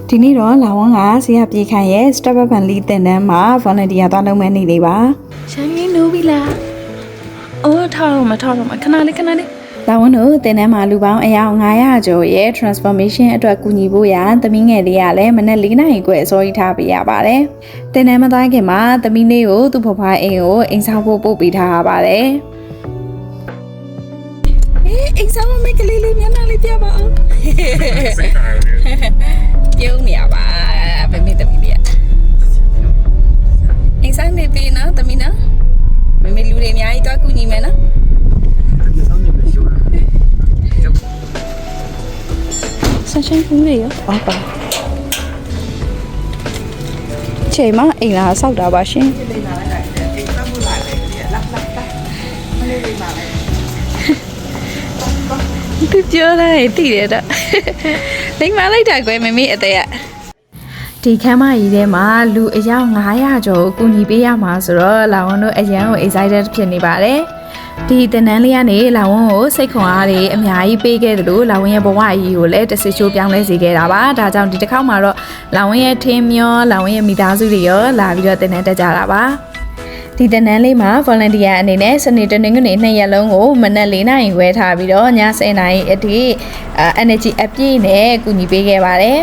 ဒီနေ့တော့လာဝန်းကဆရာပြေခိုင်ရဲ့ Step Up and Lead တင်တန်းမှာ volunteer သွားလုပ်မဲ့နေလေးပါ ရှမ်းကြီးနိုးပြီလားအိုးထောက်တော့မခဏလေးလာဝန်းတို့တင်တန်းမှာလူပေါင်းအယောက်900ကျော်ရဲ့ transformation အတွက်ကူညီဖို့ရသမီးငယ်လေးကလည်းမနေ့4နာရီခွဲအစောကြီးထားပေးရပါတယ်တင်တန်းမသွားခင်မှာသမီးလေးကိုသူ့ဖွားဖွားအိမ်ကိုအိမ်ဆောင်ဖို့ပို့ပေးထားရပါတယ်အိမ်ဆောင်မကလေးလေးမျက်နှာလေးပြပါအောင်ပြုံးနေရပါဗမေသမီးလေးအိမ်ဆောင်နေပြီနော်သမီးနော်မမေလူတွေအများကြီးတော့ကူညီမယ်နော်ဆက်ရှင်ကူးရရောဟုတ်ပါချိန်မအိမ်လာဆောက်တာပါရှင်သူပြောလိုက်တည်တယ်တော့လိမ့်မလိုက်တာကွယ်မမေအသေးอ่ะဒီခမ်းမကြီးထဲမှာလူအယောက်900ကျော်ကူညီပေးရမှာဆိုတော့လာဝန်တို့အရန်ကို excited ဖြစ်နေပါတယ်ဒီတနန်းလေးကနေလာဝန်းကိုစိတ်ခွန်အားတွေအများကြီးပေးခဲ့တယ်လို့လာဝန်းရဲ့ဘဝကြီးကိုလည်းတစ်စစ်ချိုးပြောင်းလဲစေခဲ့တာပါဒါကြောင့်ဒီတစ်ခေါက်မှာတော့လာဝန်းရဲ့ထင်းမျောလာဝန်းရဲ့မိသားစုတွေရောလာပြီးတော့တနန်းတက်ကြတာပါဒီတနန်းလေးမှာ volunteer အနေနဲ့စနေတနင်္ဂနွေ2ရက်လုံးကိုမနက်4နာရီဝဲထားပြီးတော့ည10နာရီအထိ energy အပြည့်နဲ့ကူညီပေးခဲ့ပါတယ်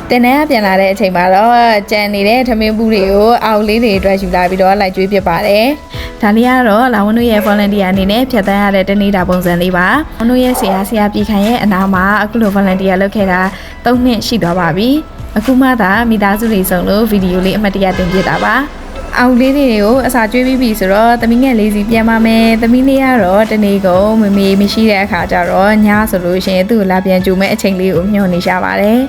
တင်နေပြန်လာတဲ့အချိန်မှာတော့ကြံနေတဲ့ထမင်းပူးတွေကိုအောက်လေးတွေအတွက်ယူလာပြီးတော့လိုက်ကျွေးပြပါတယ်ဒါလေးကတော့လာဝန်းတို့ရဲ့ volunteer အနေနဲ့ဖြတ်သန်းရတဲ့တနေ့တာပုံစံလေးပါဝန်းတို့ရဲ့ဆရာပြေခိုင်ရဲ့အနာမှာအခုလို volunteer လုပ်ခဲ့တာ3နှစ်ရှိသွားပါပြီအခုမှသာမိသားစုတွေစုံလို့ဗီဒီယိုလေးအမှတ်တရတင်ပြတာပါအောက်လေးတွေကိုအစာကျွေးပြီးပြီဆိုတော့သမီးငယ်လေးစီပြန်ပါမယ်သမီးလေးကတော့တနေ့ကုန်မမေမရှိတဲ့အခါကျတော့ညဆိုလို့ရှိရင်သူ့ကိုလာပြန်ကြိုမဲ့အချိန်လေးကိုညှော်နေရှာပါတယ်